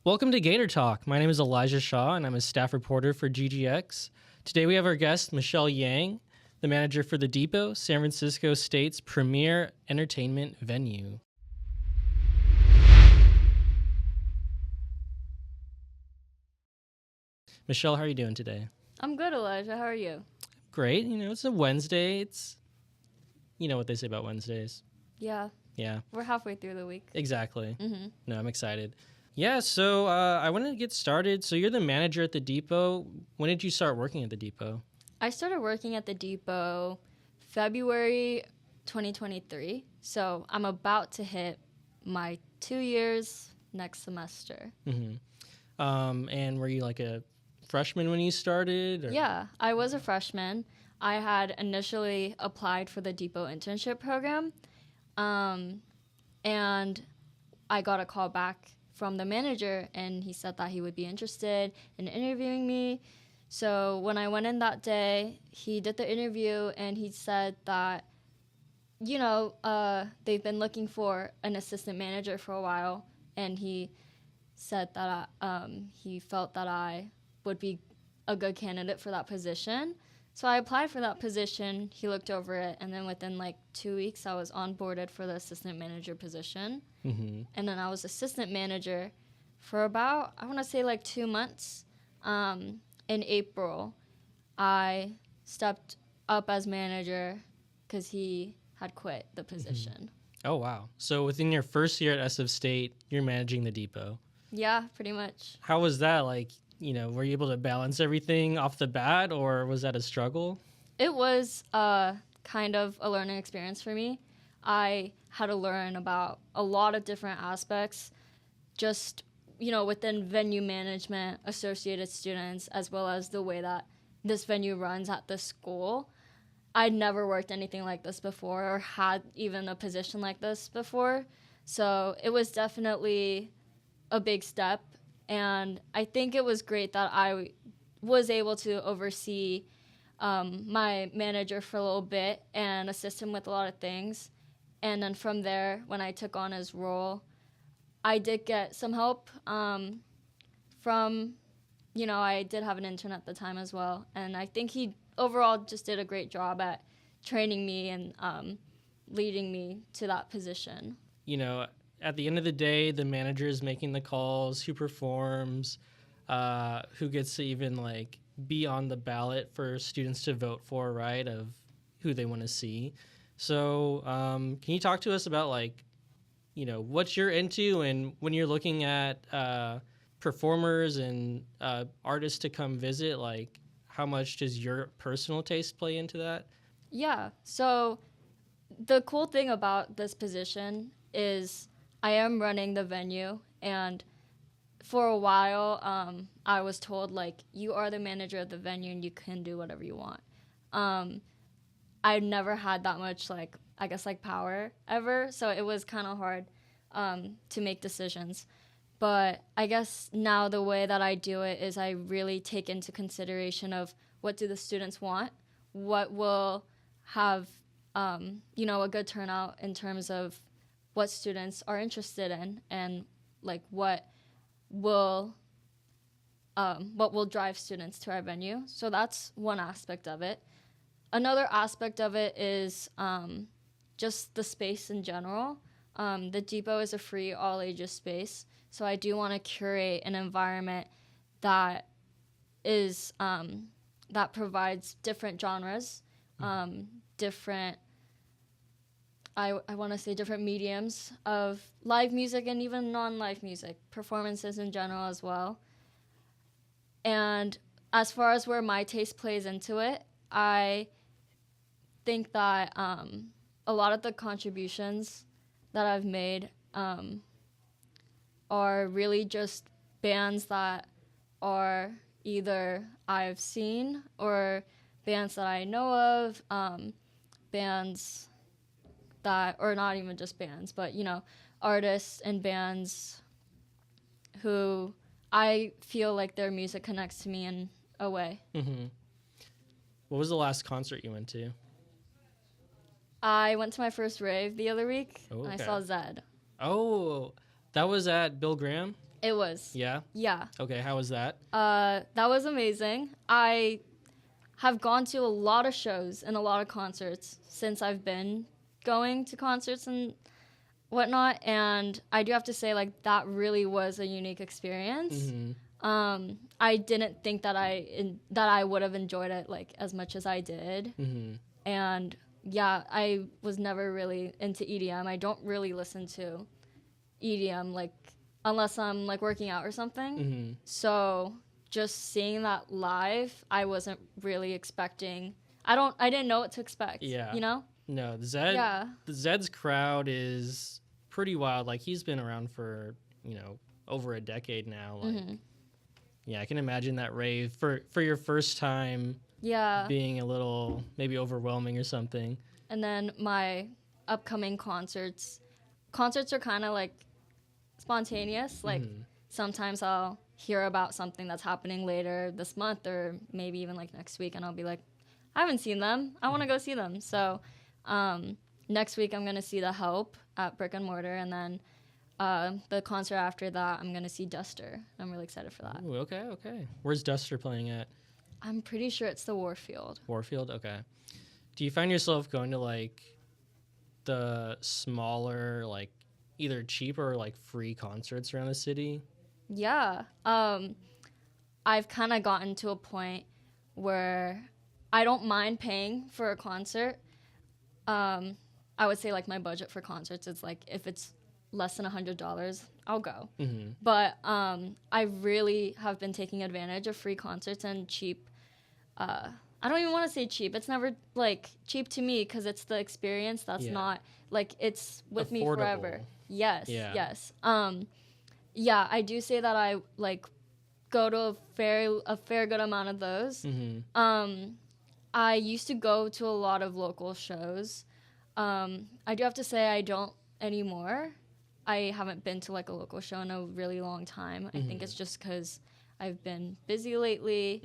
Welcome to Gator Talk. My name is Elijah Shaw, and I'm a staff reporter for GGX. Today we have our guest, Michelle Yang, the manager for The Depot, San Francisco State's premier entertainment venue. Michelle, how are you doing today? I'm good, Elijah. How are you? Great. It's a Wednesday. You know what they say about Wednesdays. Yeah. Yeah. We're halfway through the week. Exactly. Mm-hmm. No, I'm excited. Yeah, so I wanted to get started. So you're the manager at The Depot. When did you start working at The Depot? I started working at The Depot February 2023. So I'm about to hit my 2 years next semester. Mm-hmm. And were you like a freshman when you started? Or? Yeah, I was a freshman. I had initially applied for the Depot internship program, and I got a call back from the manager, and he said that he would be interested in interviewing me. So when I went in that day, he did the interview, and he said that, they've been looking for an assistant manager for a while, and he said that he felt that I would be a good candidate for that position. So I applied for that position. He looked over it, and then within 2 weeks, I was onboarded for the assistant manager position. Mm-hmm. And then I was assistant manager for about, 2 months. In April, I stepped up as manager because he had quit the position. Mm-hmm. Oh, wow. So within your first year at SF State, you're managing The Depot. Yeah, pretty much. How was that? Were you able to balance everything off the bat, or was that a struggle? It was kind of a learning experience for me. I had to learn about a lot of different aspects, just, within venue management, associated students, as well as the way that this venue runs at the school. I'd never worked anything like this before or had even a position like this before. So it was definitely a big step. And I think it was great that I was able to oversee my manager for a little bit and assist him with a lot of things. And then from there, when I took on his role, I did get some help from, I did have an intern at the time as well. And I think he overall just did a great job at training me and leading me to that position. At the end of the day, the manager is making the calls, who performs, who gets to even be on the ballot for students to vote for, right, of who they want to see. So can you talk to us about what you're into, and when you're looking at performers and artists to come visit, how much does your personal taste play into that? Yeah, so the cool thing about this position is I am running the venue, and for a while, I was told, you are the manager of the venue and you can do whatever you want. I've never had that much, power ever, so it was kind of hard to make decisions. But I guess now the way that I do it is I really take into consideration of what do the students want, what will have, a good turnout in terms of what students are interested in, and what will drive students to our venue. So that's one aspect of it. Another aspect of it is just the space in general. The Depot is a free all ages space, so I do want to curate an environment that is that provides different genres, different mediums of live music and even non-live music, performances in general as well. And as far as where my taste plays into it, I think that a lot of the contributions that I've made are really just bands that are either I've seen or bands that I know of, bands that, or not even just bands, but, artists and bands who I feel like their music connects to me in a way. Mm-hmm. What was the last concert you went to? I went to my first rave the other week, Oh, okay. and I saw Zed. Oh, that was at Bill Graham? It was. Yeah? Yeah. Okay, how was that? That was amazing. I have gone to a lot of shows and a lot of concerts since I've been going to concerts and whatnot, and I do have to say, like, that really was a unique experience. I didn't think that I would have enjoyed it like as much as I did, and yeah, I was never really into EDM. I don't really listen to EDM like unless I'm like working out or something. So just seeing that live, I wasn't really expecting. I didn't know what to expect. Yeah. You know? No, the Zed's crowd is pretty wild. Like, he's been around for, over a decade now. Like, yeah, I can imagine that rave for your first time being a little maybe overwhelming or something. And then my upcoming concerts are kind of like spontaneous. Like, sometimes I'll hear about something that's happening later this month or maybe even like next week, and I'll be like, I haven't seen them. I want to go see them. So next week I'm going to see The Help at Brick and Mortar, and then the concert after that I'm going to see Duster. I'm really excited for that. Ooh, okay. Where's Duster playing at? I'm pretty sure it's the Warfield. Warfield? Okay. Do you find yourself going to, like, the smaller, like, either cheaper or, like, free concerts around the city? Yeah. I've kind of gotten to a point where I don't mind paying for a concert. I would say, like, my budget for concerts is, like, if it's less than $100, I'll go. But I really have been taking advantage of free concerts and cheap. I don't even want to say cheap. It's never, like, cheap to me because it's the experience that's not, like, it's with me forever. Yes. Yeah, I do say that I, like, go to a fair good amount of those. I used to go to a lot of local shows. I do have to say I don't anymore. I haven't been to, like, a local show in a really long time. I think it's just because I've been busy lately.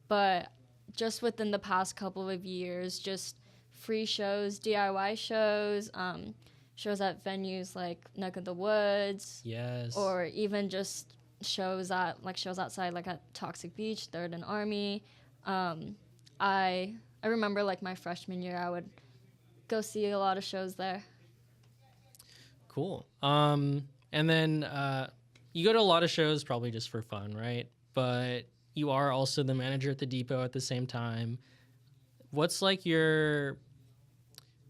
But just within the past couple of years, just free shows, DIY shows, shows at venues like Neck of the Woods. Yes. Or even just shows outside, like at Toxic Beach, Third and Army. I remember, like, my freshman year, I would go see a lot of shows there. Cool. And then you go to a lot of shows probably just for fun, right? But you are also the manager at the Depot at the same time. What's, like, your,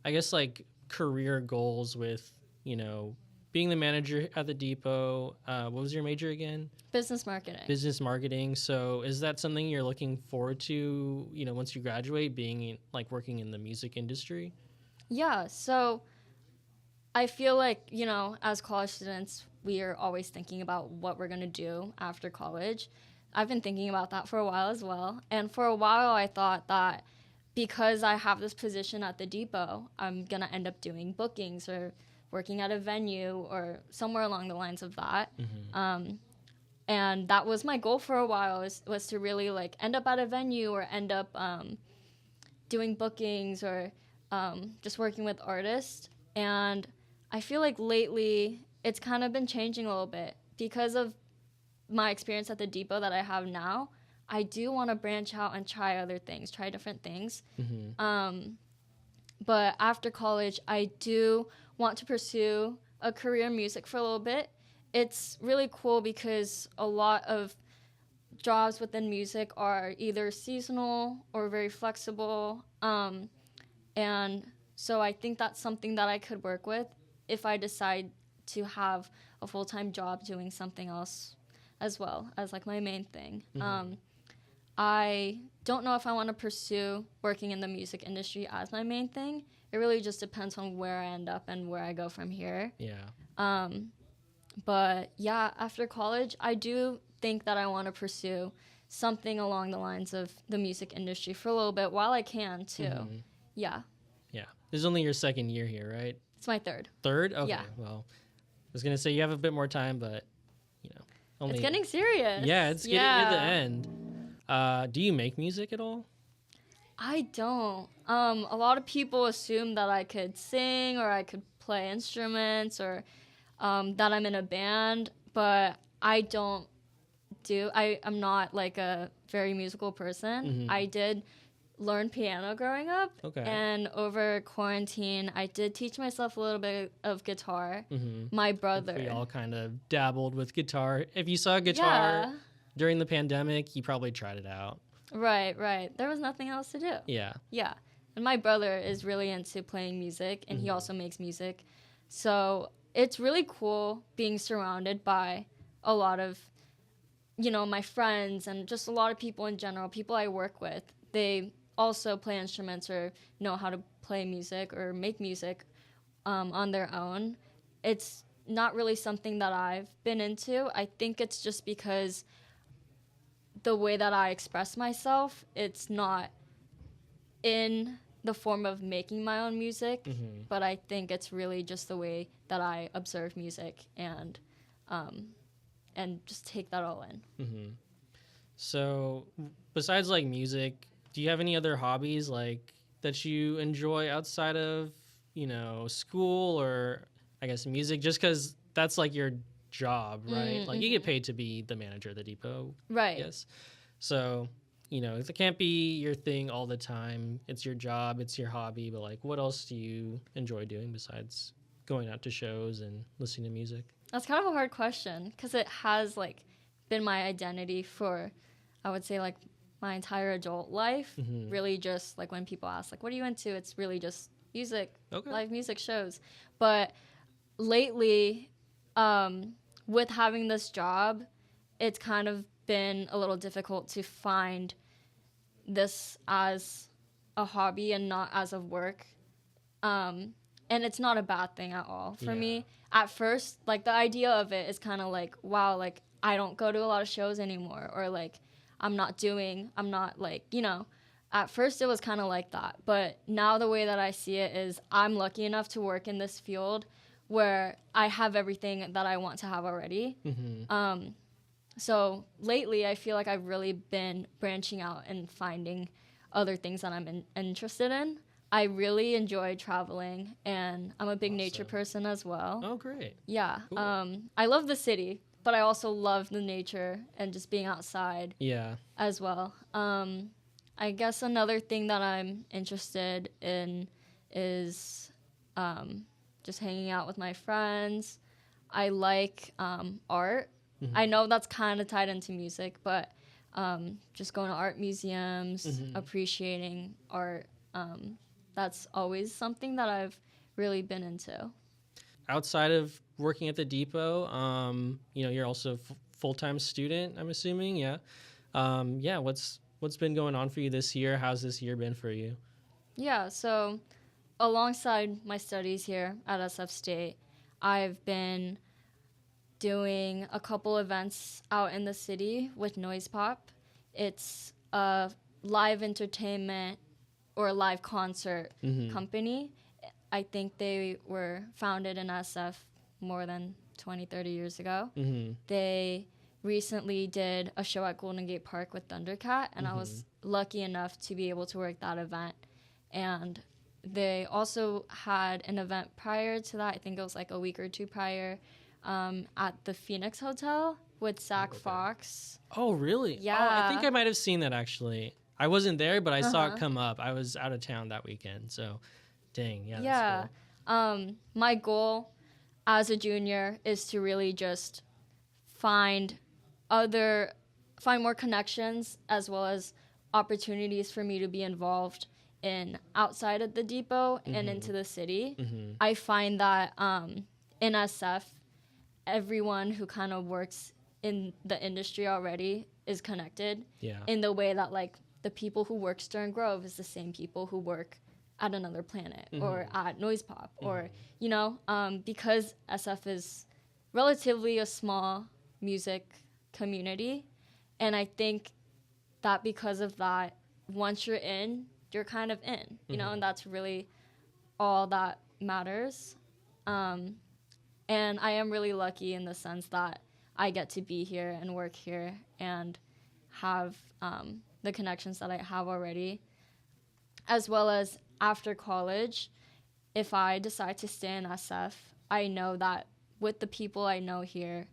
I guess, like, career goals with, being the manager at the Depot? What was your major again? Business marketing. Business marketing. So is that something you're looking forward to, once you graduate, being, like, working in the music industry? Yeah, so I feel like, as college students, we are always thinking about what we're going to do after college. I've been thinking about that for a while as well. And for a while, I thought that because I have this position at the Depot, I'm going to end up doing bookings or working at a venue or somewhere along the lines of that. And that was my goal for a while, was to really, like, end up at a venue or end up doing bookings or just working with artists. And I feel like lately it's kind of been changing a little bit because of my experience at the Depot that I have now. I do want to branch out and try other things, try different things. But after college, I do want to pursue a career in music for a little bit. It's really cool because a lot of jobs within music are either seasonal or very flexible. And so I think that's something that I could work with if I decide to have a full-time job doing something else as well as, like, my main thing. I don't know if I want to pursue working in the music industry as my main thing. It really just depends on where I end up and where I go from here. Yeah. But yeah, after college, I do think that I want to pursue something along the lines of the music industry for a little bit while I can too. Yeah. Yeah. This is only your second year here, right? It's my third. Third? Okay. Yeah. Well, I was going to say you have a bit more time, but, only... It's getting serious. Yeah, it's getting to the end. Do you make music at all? I don't. A lot of people assume that I could sing or I could play instruments or that I'm in a band, but I don't I'm not like a very musical person. Mm-hmm. I did learn piano growing up. Okay. And over quarantine, I did teach myself a little bit of guitar. Mm-hmm. My brother. We all kind of dabbled with guitar. If you saw guitar during the pandemic, you probably tried it out. Right. There was nothing else to do. Yeah. And my brother is really into playing music, and he also makes music. So it's really cool being surrounded by a lot of, my friends and just a lot of people in general, people I work with. They also play instruments or know how to play music or make music on their own. It's not really something that I've been into. I think it's just because the way that I express myself, it's not in the form of making my own music, but I think it's really just the way that I observe music and just take that all in. Mm-hmm. So, besides like music, do you have any other hobbies like that you enjoy outside of school or I guess music? Just because that's like your job, right? Like you get paid to be the manager of the depot, right? Yes. So it can't be your thing all the time. It's your job, it's your hobby. But like, what else do you enjoy doing besides going out to shows and listening to music? That's kind of a hard question because it has like been my identity for, I would say, like my entire adult life. Really, just like when people ask like, "What are you into?" It's really just music, live music shows. But lately, with having this job, it's kind of been a little difficult to find this as a hobby and not as a work. And it's not a bad thing at all for me. At first, like the idea of it is kind of like, wow, like I don't go to a lot of shows anymore, or like I'm not like, at first it was kind of like that. But now the way that I see it is I'm lucky enough to work in this field where I have everything that I want to have already. So lately I feel like I've really been branching out and finding other things that I'm interested in. I really enjoy traveling, and I'm a big nature person as well. Oh, great. Yeah. Cool. I love the city, but I also love the nature and just being outside as well. I guess another thing that I'm interested in is just hanging out with my friends. I like art. I know that's kind of tied into music, but just going to art museums, appreciating art, that's always something that I've really been into. Outside of working at the depot, you're also a full-time student, I'm assuming, yeah. What's been going on for you this year? How's this year been for you? Yeah, so alongside my studies here at SF State, I've been doing a couple events out in the city with Noise Pop. It's a live entertainment or a live concert company. I think they were founded in SF more than 20, 30 years ago. They recently did a show at Golden Gate Park with Thundercat, and I was lucky enough to be able to work that event. And they also had an event prior to that, I think it was like a week or two prior, at the Phoenix Hotel with Zach Fox. Oh, really? Yeah. Oh, I think I might have seen that, actually. I wasn't there, but I saw it come up. I was out of town that weekend, so dang, that's cool. My goal as a junior is to really just find more connections as well as opportunities for me to be involved in outside of the depot and into the city. I find that in SF, everyone who kind of works in the industry already is connected in the way that like the people who work Stern Grove is the same people who work at Another Planet or at Noise Pop or, because SF is relatively a small music community. And I think that because of that, once you're in, you're kind of in, and that's really all that matters. And I am really lucky in the sense that I get to be here and work here and have the connections that I have already, as well as after college, if I decide to stay in SF, I know that with the people I know here,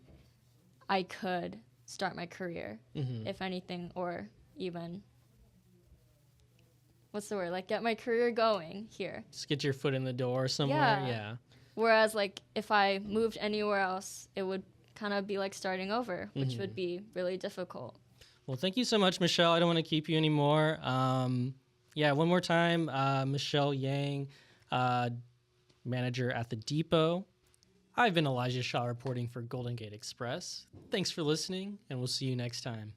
I could start my career, if anything, or even, what's the word? Like, get my career going here. Just get your foot in the door somewhere. Yeah. Whereas, like, if I moved anywhere else, it would kind of be like starting over, which would be really difficult. Well, thank you so much, Michelle. I don't want to keep you anymore. One more time, Michelle Yang, manager at the Depot. I've been Elijah Shaw reporting for Golden Gate Express. Thanks for listening, and we'll see you next time.